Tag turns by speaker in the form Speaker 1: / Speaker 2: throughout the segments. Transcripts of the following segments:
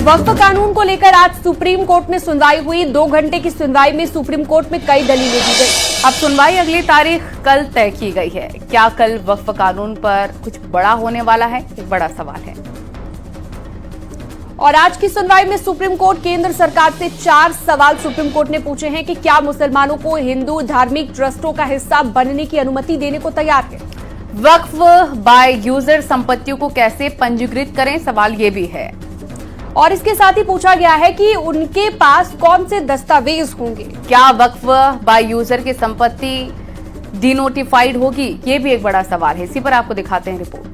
Speaker 1: वक्फ कानून को लेकर आज सुप्रीम कोर्ट में सुनवाई हुई। 2 घंटे की सुनवाई में सुप्रीम कोर्ट में कई दलीलें दी गई।
Speaker 2: अब सुनवाई अगली तारीख कल तय की गई है। क्या कल वक्फ कानून पर कुछ बड़ा होने वाला है, एक बड़ा सवाल है।
Speaker 1: और आज की सुनवाई में सुप्रीम कोर्ट केंद्र सरकार से 4 सवाल सुप्रीम कोर्ट ने पूछे हैं कि क्या मुसलमानों को हिंदू धार्मिक ट्रस्टों का हिस्सा बनने की अनुमति देने को तैयार है।
Speaker 2: वक्फ बाय यूजर संपत्तियों को कैसे पंजीकृत करें, सवाल ये भी है।
Speaker 1: और इसके साथ ही पूछा गया है कि उनके पास कौन से दस्तावेज होंगे।
Speaker 2: क्या वक्फ बाय यूजर की संपत्ति डिनोटिफाइड होगी, ये भी एक बड़ा सवाल है। इसी पर आपको दिखाते हैं रिपोर्ट।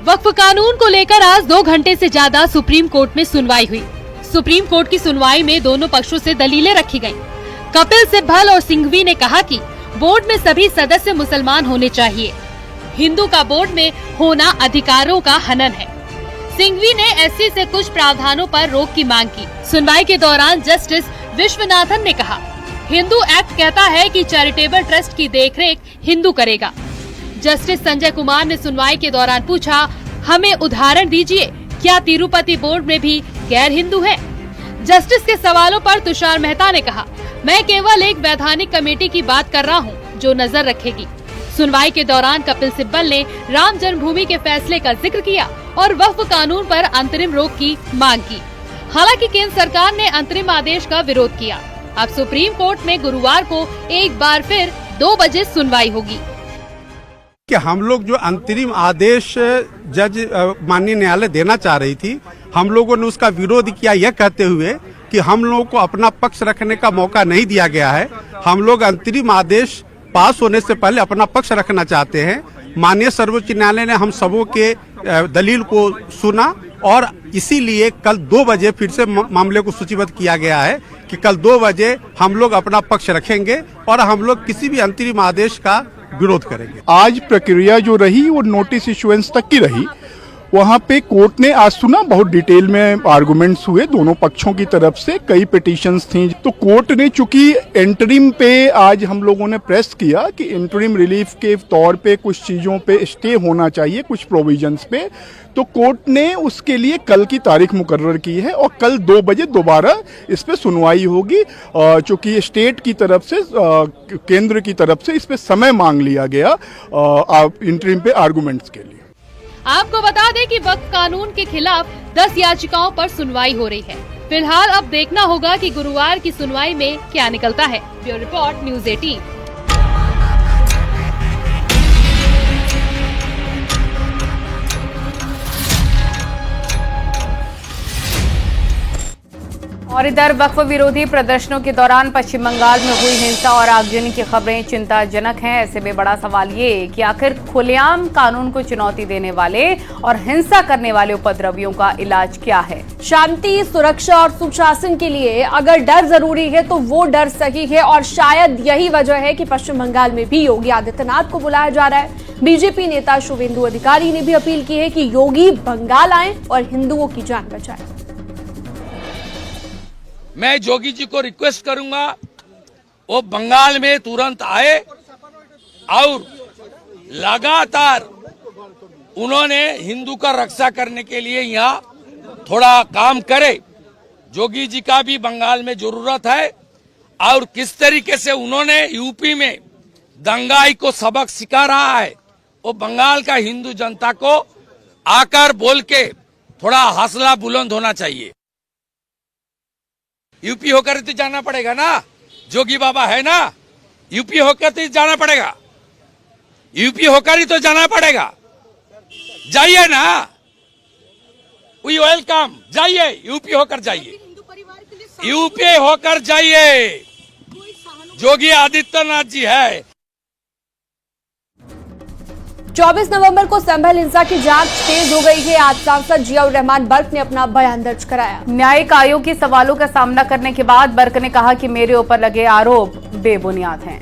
Speaker 3: वक्फ कानून को लेकर आज 2 घंटे से ज्यादा सुप्रीम कोर्ट में सुनवाई हुई। सुप्रीम कोर्ट की सुनवाई में दोनों पक्षों से दलीलें रखी गईं। कपिल सिब्बल और सिंघवी ने कहा कि बोर्ड में सभी सदस्य मुसलमान होने चाहिए। हिंदू का बोर्ड में होना अधिकारों का हनन है। सिंघवी ने एससी से कुछ प्रावधानों पर रोक की मांग की। सुनवाई के दौरान जस्टिस विश्वनाथन ने कहा, हिंदू एक्ट कहता है कि चैरिटेबल ट्रस्ट की देखरेख हिंदू करेगा। जस्टिस संजय कुमार ने सुनवाई के दौरान पूछा, हमें उदाहरण दीजिए, क्या तिरुपति बोर्ड में भी गैर हिंदू है? जस्टिस के सवालों पर तुषार मेहता ने कहा, मैं केवल एक वैधानिक कमेटी की बात कर रहा हूं, जो नजर रखेगी। सुनवाई के दौरान कपिल सिब्बल ने राम जन्मभूमि के फैसले का जिक्र किया और वक्फ कानून पर अंतरिम रोक की मांग की। हालांकि केंद्र सरकार ने अंतरिम आदेश का विरोध किया। अब सुप्रीम कोर्ट में गुरुवार को एक बार फिर 2 बजे सुनवाई होगी।
Speaker 4: कि हम लोग जो अंतरिम आदेश जज माननीय न्यायालय देना चाह रही थी, हम लोगों ने उसका विरोध किया, यह कहते हुए कि हम लोगों को अपना पक्ष रखने का मौका नहीं दिया गया है। हम लोग अंतरिम आदेश पास होने से पहले अपना पक्ष रखना चाहते हैं। माननीय सर्वोच्च न्यायालय ने हम सबों के दलील को सुना और इसीलिए कल 2 बजे फिर से मामले को सूचीबद्ध किया गया है कि कल 2 बजे हम लोग अपना पक्ष रखेंगे और हम लोग किसी भी अंतरिम आदेश का विरोध करेंगे।
Speaker 5: आज प्रक्रिया जो रही वो नोटिस इशुएंस तक की रही। वहाँ पे कोर्ट ने आज सुना, बहुत डिटेल में आर्गुमेंट्स हुए दोनों पक्षों की तरफ से, कई पिटीशंस थी। तो कोर्ट ने चूंकि इंटरिम पे आज हम लोगों ने प्रेस किया कि इंटरिम रिलीफ के तौर पे कुछ चीज़ों पे स्टे होना चाहिए, कुछ प्रोविजंस पे, तो कोर्ट ने उसके लिए कल की तारीख मुकर्रर की है और कल 2 बजे दोबारा इस पे सुनवाई होगी। चूंकि स्टेट की तरफ से, केंद्र की तरफ से इस पे समय मांग लिया गया इंटरिम पे आर्गुमेंट्स के लिए।
Speaker 3: आपको बता दें कि वक्फ कानून के खिलाफ 10 याचिकाओं पर सुनवाई हो रही है। फिलहाल अब देखना होगा कि गुरुवार की सुनवाई में क्या निकलता है। Bureau report, news 18।
Speaker 2: और इधर वक्फ विरोधी प्रदर्शनों के दौरान पश्चिम बंगाल में हुई हिंसा और आगजनी की खबरें चिंताजनक हैं। ऐसे में बड़ा सवाल ये कि आखिर खुलेआम कानून को चुनौती देने वाले और हिंसा करने वाले उपद्रवियों का इलाज क्या है।
Speaker 1: शांति, सुरक्षा और सुशासन के लिए अगर डर जरूरी है तो वो डर सही है और शायद यही वजह है कि पश्चिम बंगाल में भी योगी आदित्यनाथ को बुलाया जा रहा है। बीजेपी नेता शुभेंदु अधिकारी ने भी अपील की है कि योगी बंगाल आए और हिंदुओं की जान बचाएं।
Speaker 6: मैं जोगी जी को रिक्वेस्ट करूंगा, वो बंगाल में तुरंत आए और लगातार उन्होंने हिंदू का रक्षा करने के लिए यहाँ थोड़ा काम करे। जोगी जी का भी बंगाल में जरूरत है और किस तरीके से उन्होंने यूपी में दंगाई को सबक सिखा रहा है, वो बंगाल का हिंदू जनता को आकर बोल के थोड़ा हौसला बुलंद होना चाहिए। यूपी होकर तो जाना पड़ेगा ना, जोगी बाबा है ना, यूपी होकर तो जाना पड़ेगा, यूपी होकर ही तो जाना पड़ेगा। जाइए ना, वी वेलकम, जाइए, यूपी होकर जाइए, यूपी होकर जाइए, जोगी आदित्यनाथ जी है।
Speaker 1: 24 नवंबर को संभल हिंसा की जांच तेज हो गई है। आज सांसद जियाउर रहमान बर्क ने अपना बयान दर्ज कराया।
Speaker 2: न्यायिक आयोग के सवालों का सामना करने के बाद बर्क ने कहा कि मेरे ऊपर लगे आरोप बेबुनियाद हैं।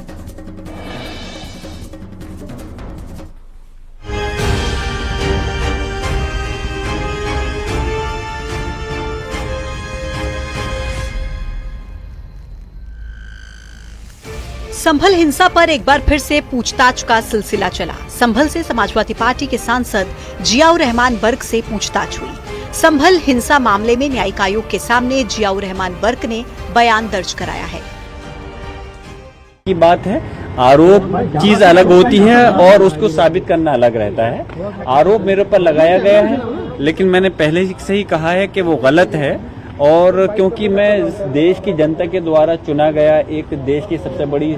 Speaker 7: संभल हिंसा पर एक बार फिर से पूछताछ का सिलसिला चला। संभल से समाजवादी पार्टी के सांसद जियाउर रहमान बर्क से पूछताछ हुई। संभल हिंसा मामले में न्यायिक आयोग के सामने जियाउर रहमान बर्क ने बयान दर्ज कराया है।
Speaker 8: की बात है, आरोप चीज अलग होती है और उसको साबित करना अलग रहता है। आरोप मेरे ऊपर लगाया गया है, लेकिन मैंने पहले से ही कहा है कि वो गलत है, और क्योंकि मैं देश की जनता के द्वारा चुना गया एक देश की सबसे बड़ी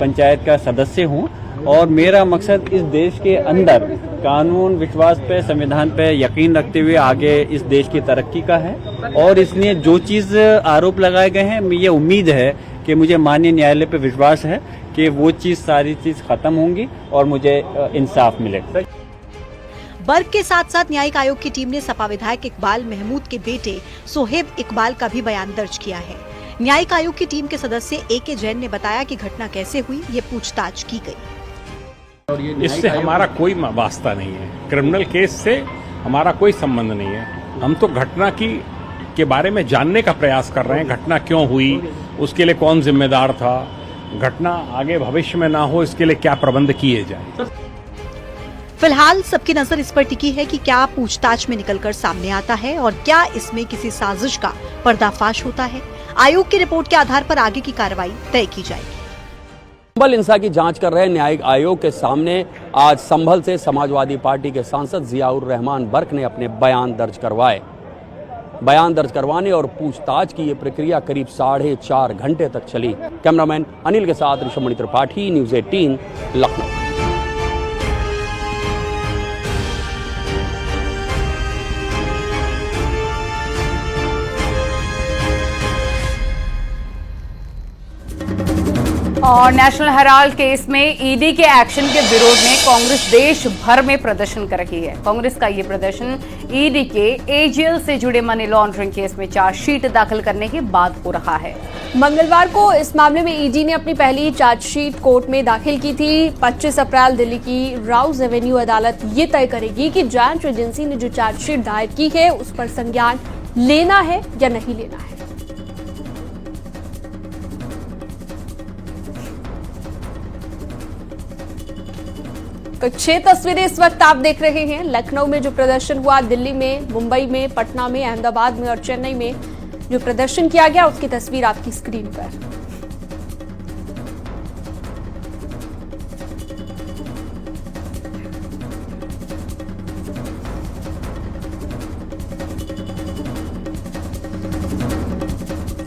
Speaker 8: पंचायत का सदस्य हूं, और मेरा मकसद इस देश के अंदर कानून, विश्वास पे, संविधान पे यकीन रखते हुए आगे इस देश की तरक्की का है। और इसलिए जो चीज आरोप लगाए गए हैं, ये उम्मीद है कि मुझे माननीय न्यायालय पे विश्वास है कि वो चीज, सारी चीज खत्म होंगी और मुझे इंसाफ मिलेगा।
Speaker 7: बर्क के साथ साथ न्यायिक आयोग की टीम ने सपा विधायक इकबाल महमूद के बेटे सोहेब इकबाल का भी बयान दर्ज किया है। न्यायिक आयोग की टीम के सदस्य ए.के. जैन ने बताया कि घटना कैसे हुई, ये पूछताछ की गई।
Speaker 9: इससे हमारा कोई वास्ता नहीं है, क्रिमिनल केस से हमारा कोई संबंध नहीं है। हम तो घटना के बारे में जानने का प्रयास कर रहे हैं, घटना क्यों हुई, उसके लिए कौन जिम्मेदार था, घटना आगे भविष्य में ना हो इसके लिए क्या प्रबंध किए जाए।
Speaker 7: फिलहाल सबकी नजर इस पर टिकी है कि क्या पूछताछ में निकलकर सामने आता है और क्या इसमें किसी साजिश का पर्दाफाश होता है। आयोग की रिपोर्ट के आधार पर आगे की कार्रवाई तय की जाएगी।
Speaker 10: संभल हिंसा की जांच कर रहे न्यायिक आयोग के सामने आज संभल से समाजवादी पार्टी के सांसद जियाउर रहमान बर्क ने अपने बयान दर्ज करवाए। बयान दर्ज करवाने और पूछताछ की ये प्रक्रिया करीब 4.5 घंटे तक चली। कैमरामैन अनिल के साथ ऋषभमणि त्रिपाठी, न्यूज़ 18 लखनऊ।
Speaker 2: और नेशनल हेराल्ड केस में ईडी के एक्शन के विरोध में कांग्रेस देश भर में प्रदर्शन कर रही है। कांग्रेस का ये प्रदर्शन ईडी के एजेएल से जुड़े मनी लॉन्ड्रिंग केस में चार्जशीट दाखिल करने के बाद हो रहा है।
Speaker 1: मंगलवार को इस मामले में ईडी ने अपनी पहली चार्जशीट कोर्ट में दाखिल की थी। 25 अप्रैल दिल्ली की राउज एवेन्यू अदालत ये तय करेगी कि जांच एजेंसी ने जो चार्जशीट दायर की है उस पर संज्ञान लेना है या नहीं लेना है। तो 6 तस्वीरें इस वक्त आप देख रहे हैं। लखनऊ में जो प्रदर्शन हुआ, दिल्ली में, मुंबई में, पटना में, अहमदाबाद में और चेन्नई में जो प्रदर्शन किया गया उसकी तस्वीर आपकी स्क्रीन पर।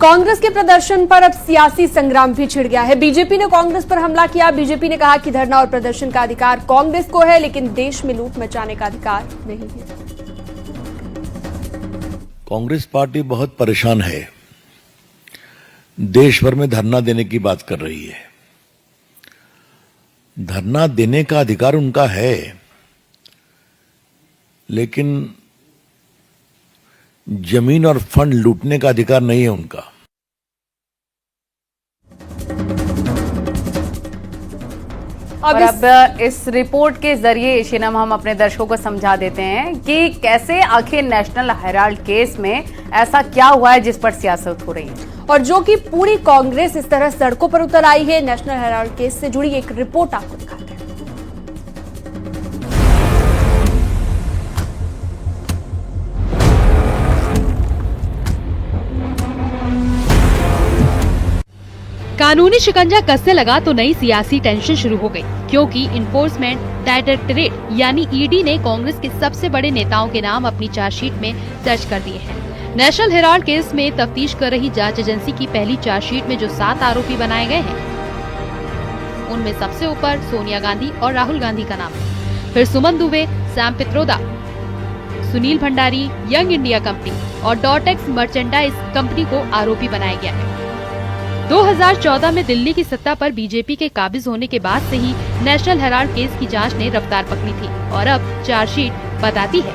Speaker 1: कांग्रेस के प्रदर्शन पर अब सियासी संग्राम भी छिड़ गया है। बीजेपी ने कांग्रेस पर हमला किया। बीजेपी ने कहा कि धरना और प्रदर्शन का अधिकार कांग्रेस को है, लेकिन देश में लूट मचाने का अधिकार नहीं है।
Speaker 11: कांग्रेस पार्टी बहुत परेशान है, देश भर में धरना देने की बात कर रही है। धरना देने का अधिकार उनका है, लेकिन जमीन और फंड लूटने का अधिकार नहीं है उनका।
Speaker 2: और अब इस रिपोर्ट के जरिए शिनम हम अपने दर्शकों को समझा देते हैं कि कैसे आखिर नेशनल हेराल्ड केस में ऐसा क्या हुआ है जिस पर सियासत हो रही है,
Speaker 1: और जो कि पूरी कांग्रेस इस तरह सड़कों पर उतर आई है। नेशनल हेराल्ड केस से जुड़ी एक रिपोर्ट आपको दिखाते हैं।
Speaker 3: कानूनी शिकंजा कसने लगा तो नई सियासी टेंशन शुरू हो गई, क्योंकि इन्फोर्समेंट डायरेक्टरेट यानी ईडी ने कांग्रेस के सबसे बड़े नेताओं के नाम अपनी चार्जशीट में दर्ज कर दिए हैं। नेशनल हेराल्ड केस में तफ्तीश कर रही जांच एजेंसी की पहली चार्जशीट में जो 7 आरोपी बनाए गए हैं, उनमें सबसे ऊपर सोनिया गांधी और राहुल गांधी का नाम है। फिर Suman Dubey, Sam Pitroda, Sunil Bhandari, young India company और डॉटेक्स मर्चेंडाइज कंपनी को आरोपी बनाया गया है। 2014 में दिल्ली की सत्ता पर बीजेपी के काबिज होने के बाद से ही नेशनल हेराल्ड केस की जांच ने रफ्तार पकड़ी थी, और अब चार्जशीट बताती है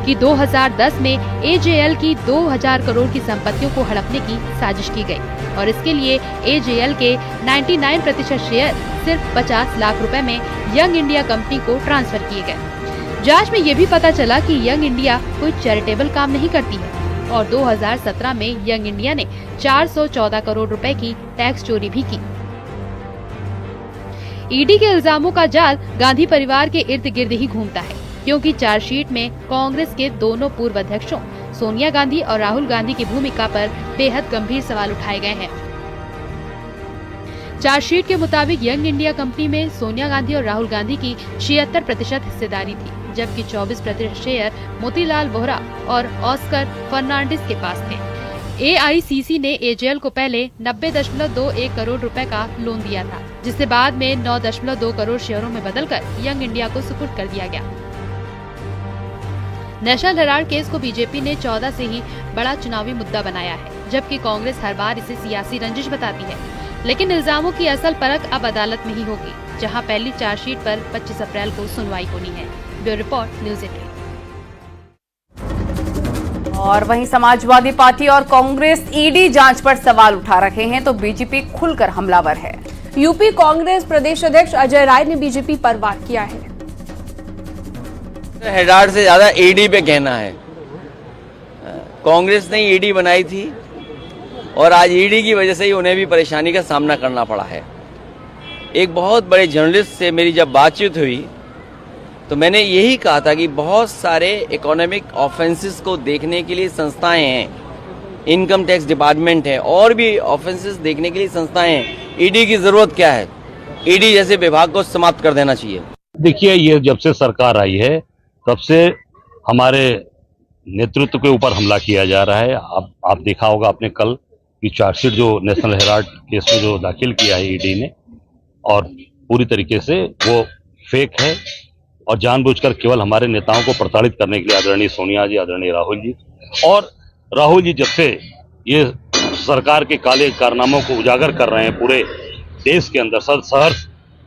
Speaker 3: कि 2010 में एजेएल की 2000 करोड़ की संपत्तियों को हड़पने की साजिश की गई, और इसके लिए एजेएल के 99% शेयर सिर्फ 50 लाख रुपए में यंग इंडिया कंपनी को ट्रांसफर किए गए। जांच में ये भी पता चला कि यंग इंडिया कोई चैरिटेबल काम नहीं करती है, और 2017 में यंग इंडिया ने 414 करोड़ रुपए की टैक्स चोरी भी की। ईडी के इल्जामों का जाल गांधी परिवार के इर्द गिर्द ही घूमता है, क्योंकि चार्जशीट में कांग्रेस के दोनों पूर्व अध्यक्षों सोनिया गांधी और राहुल गांधी की भूमिका पर बेहद गंभीर सवाल उठाए गए हैं। चार्जशीट के मुताबिक यंग इंडिया कंपनी में सोनिया गांधी और राहुल गांधी की 76% हिस्सेदारी थी, जबकि 24% शेयर मोतीलाल वोहरा और ऑस्कर फर्नांडिस के पास थे। एआईसीसी ने एजेएल को पहले 90.21 करोड़ रुपए का लोन दिया था, जिसे बाद में 9.2 करोड़ शेयरों में बदलकर यंग इंडिया को सुपुर्द कर दिया गया। नेशनल हेराल्ड केस को बीजेपी ने 14 से ही बड़ा चुनावी मुद्दा बनाया है, जबकि कांग्रेस हर बार इसे सियासी रंजिश बताती है। लेकिन इल्जामों की असल परख अब अदालत में ही होगी, जहां पहली चार्जशीट पर 25 अप्रैल को सुनवाई होनी है। Bureau report, news 18।
Speaker 2: और वहीं समाजवादी पार्टी और कांग्रेस ईडी जांच पर सवाल उठा रहे हैं, तो बीजेपी खुलकर हमलावर है।
Speaker 1: यूपी कांग्रेस प्रदेश अध्यक्ष अजय राय ने बीजेपी पर वार किया है।
Speaker 12: हेराल्ड से ज्यादा ईडी पे कहना है। कांग्रेस ने ईडी बनाई थी और आज ईडी की वजह से ही उन्हें भी परेशानी का सामना करना पड़ा है। एक बहुत बड़े जर्नलिस्ट से मेरी जब बातचीत हुई तो मैंने यही कहा था कि बहुत सारे इकोनॉमिक ऑफेंसेस को देखने के लिए संस्थाएं हैं, इनकम टैक्स डिपार्टमेंट है और भी ऑफेंसेस देखने के लिए संस्थाएं हैं। ईडी की जरूरत क्या है? ईडी जैसे विभाग को समाप्त कर देना चाहिए।
Speaker 13: देखिए, ये जब से सरकार आई है तब से हमारे नेतृत्व के ऊपर हमला किया जा रहा है। आप देखा होगा आपने कल की चार्जशीट जो नेशनल हेराल्ड केस में जो दाखिल किया है ईडी ने, और पूरी तरीके से वो फेक है और जानबूझकर केवल हमारे नेताओं को प्रताड़ित करने के लिए आदरणीय सोनिया जी, आदरणीय राहुल जी जब से ये सरकार के काले कारनामों को उजागर कर रहे हैं पूरे देश के अंदर, शहर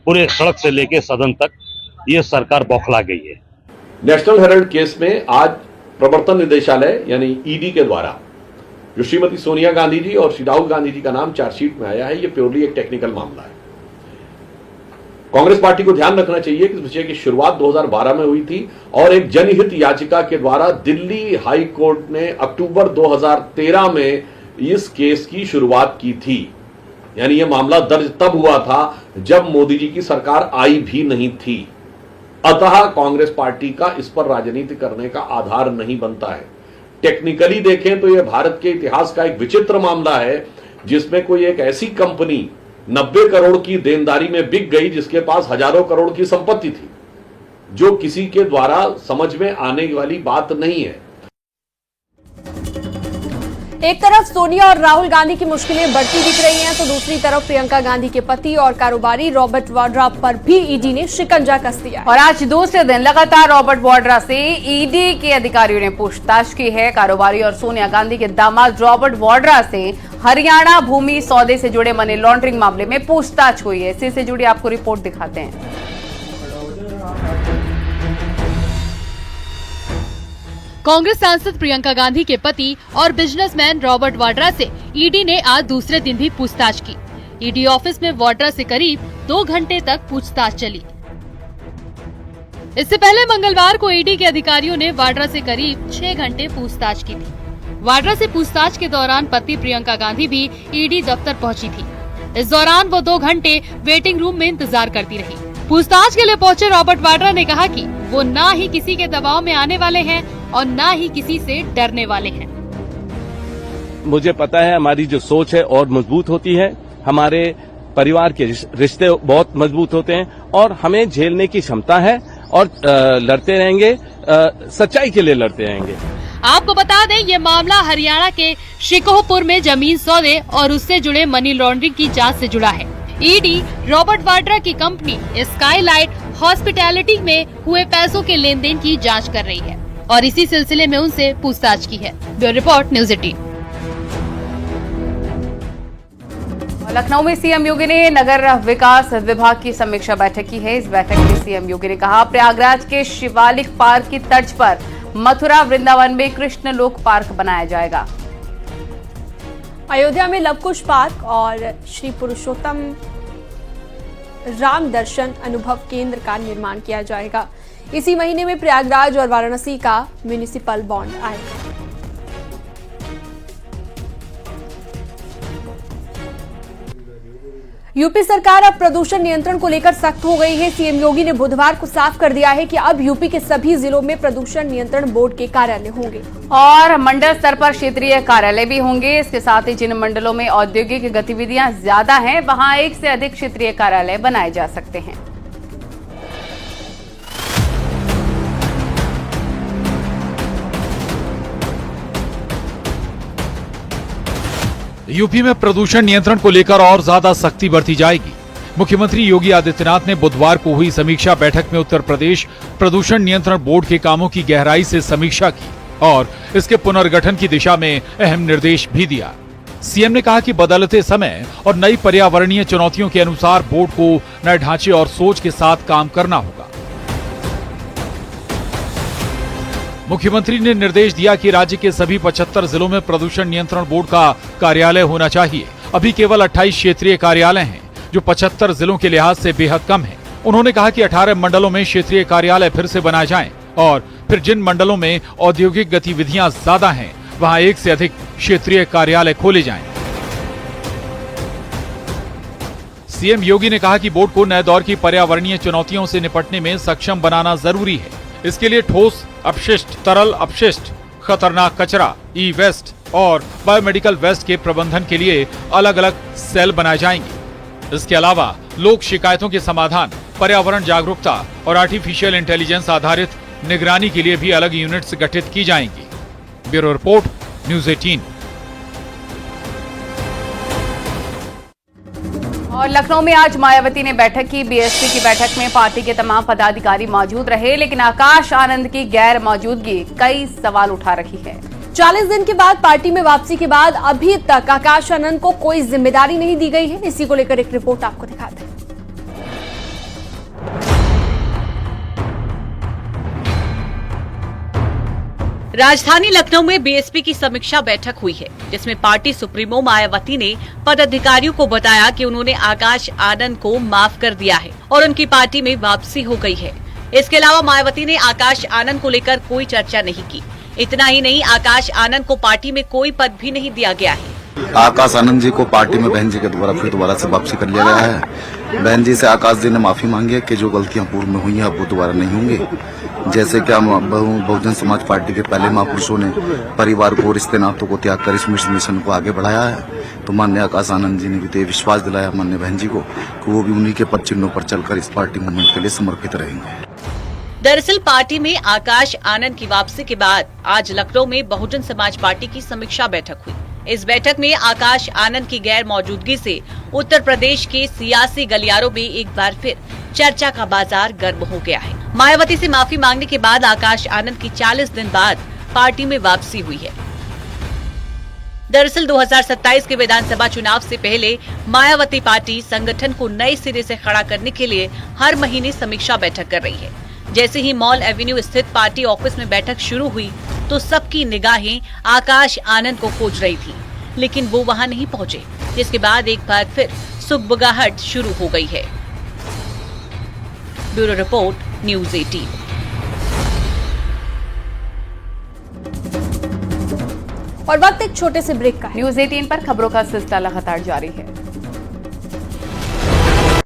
Speaker 13: पूरे सड़क से लेके सदन तक, ये सरकार बौखला गई है।
Speaker 14: नेशनल हेराल्ड केस में आज प्रवर्तन निदेशालय यानी ईडी के द्वारा जो श्रीमती सोनिया गांधी जी और श्री राहुल गांधी जी का नाम चार्जशीट में आया है, ये प्योरली एक टेक्निकल मामला है। कांग्रेस पार्टी को ध्यान रखना चाहिए कि इस विषय की शुरुआत 2012 में हुई थी और एक जनहित याचिका के द्वारा दिल्ली हाई कोर्ट ने अक्टूबर 2013 में इस केस की शुरुआत की थी। यानी यह मामला दर्ज तब हुआ था जब मोदी जी की सरकार आई भी नहीं थी। अतः कांग्रेस पार्टी का इस पर राजनीति करने का आधार नहीं बनता है। टेक्निकली देखें तो यह भारत के इतिहास का एक विचित्र मामला है, जिसमें कोई एक ऐसी कंपनी 90 करोड़ की देनदारी में बिक गई जिसके पास हजारों करोड़ की संपत्ति थी, जो किसी के द्वारा समझ में आने वाली बात नहीं है।
Speaker 1: एक तरफ सोनिया और राहुल गांधी की मुश्किलें बढ़ती दिख रही हैं, तो दूसरी तरफ प्रियंका गांधी के पति और कारोबारी रॉबर्ट वाड्रा पर भी ईडी ने शिकंजा कस दिया है।
Speaker 2: और आज दूसरे दिन लगातार रॉबर्ट वाड्रा से ईडी के अधिकारियों ने पूछताछ की है। कारोबारी और सोनिया गांधी के दामाद रॉबर्ट वाड्रा से हरियाणा भूमि सौदे से जुड़े मनी लॉन्ड्रिंग मामले में पूछताछ हुई है। इसी से जुड़ी आपको रिपोर्ट दिखाते हैं।
Speaker 3: कांग्रेस सांसद प्रियंका गांधी के पति और बिजनेसमैन रॉबर्ट वाड्रा से ईडी ने आज दूसरे दिन भी पूछताछ की। ईडी ऑफिस में वाड्रा से करीब 2 घंटे तक पूछताछ चली। इससे पहले मंगलवार को ईडी के अधिकारियों ने वाड्रा से करीब 6 घंटे पूछताछ की थी। वाड्रा से पूछताछ के दौरान पत्नी प्रियंका गांधी भी ईडी दफ्तर पहुंची थी। इस दौरान वो 2 घंटे वेटिंग रूम में इंतजार करती रही। पूछताछ के लिए पहुंचे रॉबर्ट वाड्रा ने कहा कि वो ना ही किसी के दबाव में आने वाले हैं और ना ही किसी से डरने वाले हैं।
Speaker 15: मुझे पता है हमारी जो सोच है और मजबूत होती है, हमारे परिवार के रिश्ते बहुत मजबूत होते हैं और हमें झेलने की क्षमता है और लड़ते रहेंगे, सच्चाई के लिए लड़ते रहेंगे।
Speaker 3: आपको बता दें, ये मामला हरियाणा के शिकोहपुर में जमीन सौदे और उससे जुड़े मनी लॉन्ड्रिंग की जांच से जुड़ा है। ईडी रॉबर्ट वाड्रा की कंपनी स्काईलाइट हॉस्पिटैलिटी में हुए पैसों के लेन देन की जांच कर रही है और इसी सिलसिले में उनसे पूछताछ की है। Bureau report, news 18।
Speaker 2: लखनऊ में सीएम योगी ने नगर विकास विभाग की समीक्षा बैठक की है। इस बैठक में सीएम योगी ने कहा, प्रयागराज के शिवालिक पार्क की तर्ज पर मथुरा वृंदावन में कृष्ण लोक पार्क बनाया जाएगा।
Speaker 1: अयोध्या में लवकुश पार्क और श्री पुरुषोत्तम राम दर्शन अनुभव केंद्र का निर्माण किया जाएगा। इसी महीने में प्रयागराज और वाराणसी का म्युनिसिपल बॉन्ड आएगा। यूपी सरकार अब प्रदूषण नियंत्रण को लेकर सख्त हो गई है। सीएम योगी ने बुधवार को साफ कर दिया है कि अब यूपी के सभी जिलों में प्रदूषण नियंत्रण बोर्ड के कार्यालय होंगे
Speaker 2: और मंडल स्तर पर क्षेत्रीय कार्यालय भी होंगे। इसके साथ ही जिन मंडलों में औद्योगिक गतिविधियां ज्यादा हैं, वहां एक से अधिक क्षेत्रीय कार्यालय बनाए जा सकते हैं।
Speaker 16: यूपी में प्रदूषण नियंत्रण को लेकर और ज्यादा सख्ती बरती जाएगी। मुख्यमंत्री योगी आदित्यनाथ ने बुधवार को हुई समीक्षा बैठक में उत्तर प्रदेश प्रदूषण नियंत्रण बोर्ड के कामों की गहराई से समीक्षा की और इसके पुनर्गठन की दिशा में अहम निर्देश भी दिया। सीएम ने कहा कि बदलते समय और नई पर्यावरणीय चुनौतियों के अनुसार बोर्ड को नए ढांचे और सोच के साथ काम करना होगा। मुख्यमंत्री ने निर्देश दिया कि राज्य के सभी 75 जिलों में प्रदूषण नियंत्रण बोर्ड का कार्यालय होना चाहिए। अभी केवल 28 क्षेत्रीय कार्यालय हैं, जो 75 जिलों के लिहाज से बेहद कम है। उन्होंने कहा कि 18 मंडलों में क्षेत्रीय कार्यालय फिर से बनाए जाएं और फिर जिन मंडलों में औद्योगिक गतिविधियां ज्यादा हैं, वहां एक से अधिक क्षेत्रीय कार्यालय खोले जाएं। सीएम योगी ने कहा कि बोर्ड को नए दौर की पर्यावरणीय चुनौतियों से निपटने में सक्षम बनाना जरूरी है। इसके लिए ठोस अपशिष्ट, तरल अपशिष्ट, खतरनाक कचरा, ई वेस्ट और बायोमेडिकल वेस्ट के प्रबंधन के लिए अलग अलग सेल बनाए जाएंगे। इसके अलावा लोक शिकायतों के समाधान, पर्यावरण जागरूकता और आर्टिफिशियल इंटेलिजेंस आधारित निगरानी के लिए भी अलग यूनिट्स गठित की जाएंगी। Bureau report, news 18।
Speaker 2: और लखनऊ में आज मायावती ने बैठक की। बीएसपी की बैठक में पार्टी के तमाम पदाधिकारी मौजूद रहे, लेकिन आकाश आनंद की गैर मौजूदगी कई सवाल उठा रही है।
Speaker 1: 40 दिन के बाद पार्टी में वापसी के बाद अभी तक आकाश आनंद को कोई जिम्मेदारी नहीं दी गई है। इसी को लेकर एक रिपोर्ट आपको दिखाते हैं।
Speaker 7: राजधानी लखनऊ में बीएसपी की समीक्षा बैठक हुई है, जिसमें पार्टी सुप्रीमो मायावती ने पदाधिकारियों को बताया कि उन्होंने आकाश आनंद को माफ कर दिया है और उनकी पार्टी में वापसी हो गई है। इसके अलावा मायावती ने आकाश आनंद को लेकर कोई चर्चा नहीं की। इतना ही नहीं, आकाश आनंद को पार्टी में कोई पद भी नहीं दिया गया है।
Speaker 17: आकाश आनंद जी को पार्टी में बहन जी के द्वारा फिर दोबारा से वापसी कर लिया गया है। बहन जी से आकाश जी ने माफी मांगी है कि जो गलतियां पूर्व में हुई हैं अब वो दोबारा नहीं होंगी। जैसे कि बहुजन समाज पार्टी के पहले महापुरुषों ने परिवार को, रिश्ते नातों को त्याग कर इस मिशन को आगे बढ़ाया है, तो माननीय आकाश आनंद जी ने भी तो विश्वास दिलाया माननीय बहन जी को कि वो भी उन्हीं के पद चिन्हों पर चलकर इस पार्टी मूवमेंट के लिए समर्पित रहेंगे।
Speaker 7: दरअसल पार्टी में आकाश आनंद की वापसी के बाद आज लखनऊ में बहुजन समाज पार्टी की समीक्षा बैठक हुई। इस बैठक में आकाश आनंद की गैर मौजूदगी से उत्तर प्रदेश के सियासी गलियारों में एक बार फिर चर्चा का बाजार गर्म हो गया है। मायावती से माफी मांगने के बाद आकाश आनंद की 40 दिन बाद पार्टी में वापसी हुई है। दरअसल 2027 के विधानसभा चुनाव से पहले मायावती पार्टी संगठन को नए सिरे से खड़ा करने के लिए हर महीने समीक्षा बैठक कर रही है। जैसे ही मॉल एवेन्यू स्थित पार्टी ऑफिस में बैठक शुरू हुई तो सबकी निगाहें आकाश आनंद को खोज रही थी, लेकिन वो वहां नहीं पहुंचे, जिसके बाद एक बार फिर सुगबुगाहट शुरू हो गई है। Bureau report, news 18।
Speaker 1: और वक्त एक छोटे से ब्रेक का है।
Speaker 2: न्यूज़ 18 पर खबरों का सिलसिला लगातार जारी है।